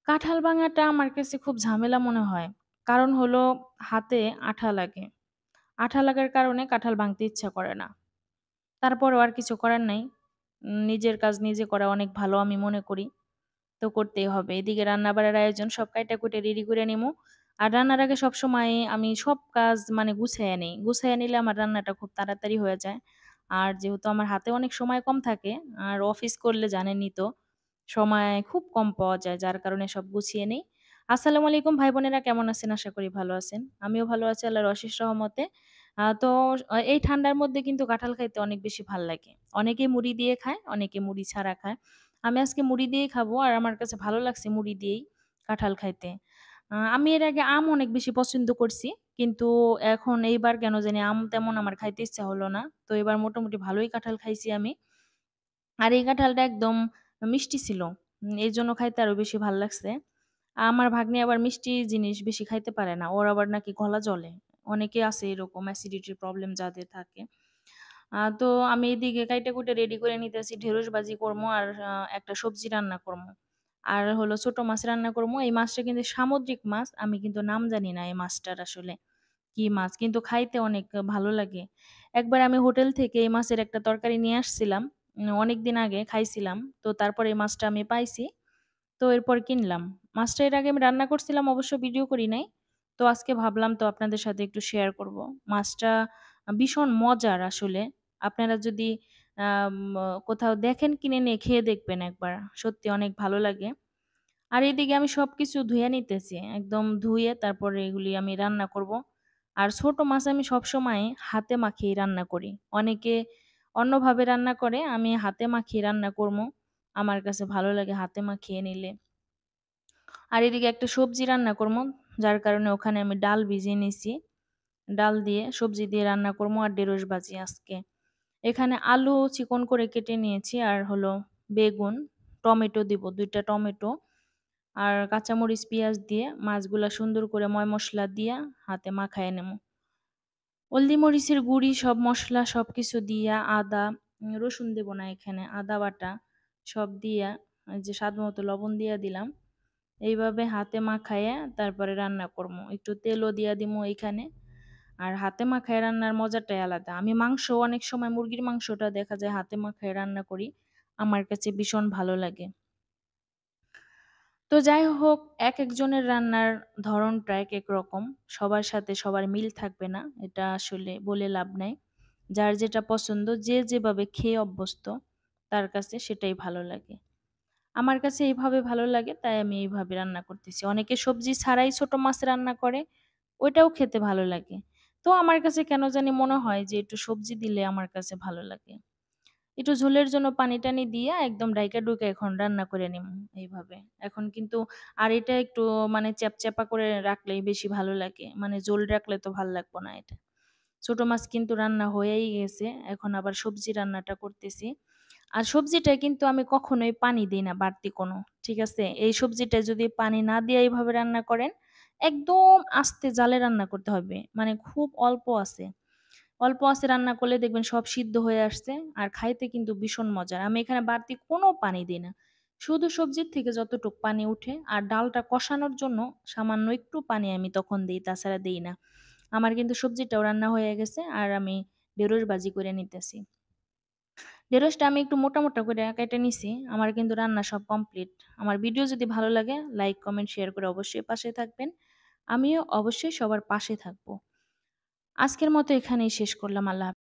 কাঁঠাল ভাঙাটা আমার কাছে খুব ঝামেলা মনে হয়। কারণ হলো হাতে আঠা লাগে। আঠা লাগার কারণে কাঁঠাল ভাঙতে ইচ্ছা করে না। তারপরেও আর কিছু করার নাই। নিজের কাজ নিজে করা অনেক ভালো আমি মনে করি। তো করতেই হবে। এদিকে রান্না-বাড়ার আয়োজন সব কাইটা-কুইটা রেডি করে নিমু। আর রান্নার আগে সবসময় আমি সব কাজ মানে গুছাইয়া নেই। গুছাইয়া নিলে আমার রান্নাটা খুব তাড়াতাড়ি হয়ে যায়। আর যেহেতু আমার হাতে অনেক সময় কম থাকে, আর অফিস করলে জানেনই তো সময় খুব কম পাওয়া যায়। যার কারণে সব গুছিয়ে নেই। আসসালামু আলাইকুম ভাই-বোনেরা কেমন আছেন? আশা করি ভালো আছেন। আমিও ভালো আছি আল্লাহর অশেষ রহমতে। তো এই ঠান্ডার মধ্যে কিন্তু কাঁঠাল খাইতে অনেক বেশি ভাল লাগে। অনেকে মুড়ি দিয়ে খায়, অনেকে মুড়ি ছাড়া খায়। আমি আজকে মুড়ি দিয়েই খাবো। আর আমার কাছে ভালো লাগছে মুড়ি দিয়েই কাঁঠাল খাইতে। আমি এর আগে আম অনেক বেশি পছন্দ করছি। কিন্তু এখন এইবার কেন জানি আম তেমন আমার খাইতে ইচ্ছা হলো না। তো এবার মোটামুটি ভালোই কাঁঠাল খাইছি আমি। আর এই কাঁঠালটা একদম মিষ্টি ছিল। এজন্য খাইতে আরো বেশি ভাল লাগছে। আমার ভাগ্নে আবার মিষ্টি জিনিস বেশি খাইতে পারে না। ওর আবার নাকি গলা জ্বলে। অনেকে আছে এরকম অ্যাসিডিটির প্রবলেম যাদের থাকে। তো আমি এদিকে কাইটা-কুইটা রেডি করে নিতেছি। ঢেঁড়স ভাজি করমু আর একটা সবজি রান্না করমু। আর হলো ছোট মাছ রান্না করমু। এই মাছটা কিন্তু সামুদ্রিক মাছ। আমি কিন্তু নাম জানি না এই মাছটার আসলে কি মাছ। কিন্তু খাইতে অনেক ভালো লাগে। একবার আমি হোটেল থেকে এই মাছের একটা তরকারি নিয়ে আসছিলাম। অনেকদিন আগে খাইছিলাম। তো তারপরে এই মাছটা আমি পাইছি। তো এরপর কিনলাম। মাছটা এর আগে আমি রান্না করছিলাম অবশ্য ভিডিও করি নাই। তো আজকে ভাবলাম তো আপনাদের সাথে একটু শেয়ার করব। মাছটা ভীষণ মজার আসলে। আপনারা যদি আম কোথাও দেখেন কিনে নিয়ে খেয়ে দেখবেন একবার। সত্যি অনেক ভালো লাগে। আর এদিকে আমি সবকিছু ধুইয়া নিতেছি। একদম ধুয়ে তারপরে এগুলি আমি রান্না করব। আর ছোট মাছ আমি সবসময় হাতে মাখিয়ে রান্না করি। অনেকে অন্যভাবে রান্না করে, আমি হাতে মাখিয়ে রান্না করমু। আমার কাছে ভালো লাগে হাতে মাখিয়ে নিলে। আর এদিকে একটা সবজি রান্না করবো, যার কারণে ওখানে আমি ডাল ভিজিয়ে নিছি। ডাল দিয়ে সবজি দিয়ে রান্না করবো আর ঢেঁড়স ভাজি আজকে। এখানে আলু চিকন করে কেটে নিয়েছি আর হলো বেগুন, টমেটো দিব ২ টা টমেটো আর কাঁচামরিচ, পেঁয়াজ দিয়ে মাছগুলা সুন্দর করে ময় মসলা দিয়া হাতে মাখায় নেবো। হলদি মরিচের গুঁড়ি সব মসলা সবকিছু দিয়া আদা, রসুন দেব না এখানে, আদা বাটা সব দিয়া এই যে স্বাদমতো লবণ দিয়া দিলাম। এইভাবে হাতে মাখাইয়া তারপরে রান্না করবো। একটু তেলও দিয়া দিমু এইখানে। আর হাতে মাখায় রান্নার মজাটাই আলাদা। আমি মাংস অনেক সময় মুরগির মাংসটা দেখা যায় হাতে মাখায় রান্না করি। আমার কাছে ভীষণ ভালো লাগে। তো যাই হোক, একেকজনের রান্নার ধরনটা একেক রকম। সবার সাথে সবার মিল থাকবে না। এটা আসলে বলে লাভ নাই। যার যেটা পছন্দ, যে যেভাবে খেয়ে অভ্যস্ত, তার কাছে সেটাই ভালো লাগে। আমার কাছে এইভাবে ভালো লাগে তাই আমি এইভাবে রান্না করতেছি। অনেকে সবজি ছাড়াই ছোট মাছ রান্না করে, ওইটাও খেতে ভালো লাগে। তো আমার কাছে কেন জানি মনে হয় যে একটু সবজি দিলে আমার কাছে ভালো লাগে। একটু ঝোলের জন্য পানি-টানি দিয়া একদম ডাইকা-ডুইকা এখন রান্না করে নিমু এইভাবে। এখন কিন্তু আর এটা একটু মানে চ্যাপচ্যাপা করে রাখলেই বেশি ভালো লাগে। মানে ঝোল রাখলে তো ভাল লাগবো না এটা। ছোট মাছ কিন্তু রান্না হয়েই গেছে। এখন আবার সবজি রান্নাটা করতেছি। আর সবজিটায় কিন্তু আমি কখনোই পানি দেই না বাড়তি কোনো। ঠিক আছে? এই সবজিটায় যদি পানি না দিয়ে এভাবে রান্না করেন, একদম আস্তে জালে রান্না করতে হবে। মানে খুব অল্প আছে। অল্প আঁচে রান্না করলে দেখবেন সব সিদ্ধ হয়ে আসছে আর খাইতে কিন্তু ভীষণ মজার। আমি এখানে বাড়তি কোনো পানি দিই না। শুধু সবজির থেকে যতটুক পানি উঠে আর ডালটা কষানোর জন্য সামান্য একটু পানি আমি তখন দেই, তাছাড়া দেই না। আমার কিন্তু সবজিটাও রান্না হয়ে গেছে আর আমি ঢেঁড়স ভাজি করে নিতেছি। ঢেঁড়সটা আমি একটু মোটা, মোটা করে কেটে নিছি। আমার কিন্তু রান্না সব কমপ্লিট। আমার ভিডিও যদি ভালো লাগে লাইক, কমেন্ট, শেয়ার করে অবশ্যই পাশে থাকবেন। আমিও অবশ্যই সবার পাশে থাকবো। আজকের মতো এখানেই শেষ করলাম। আল্লাহ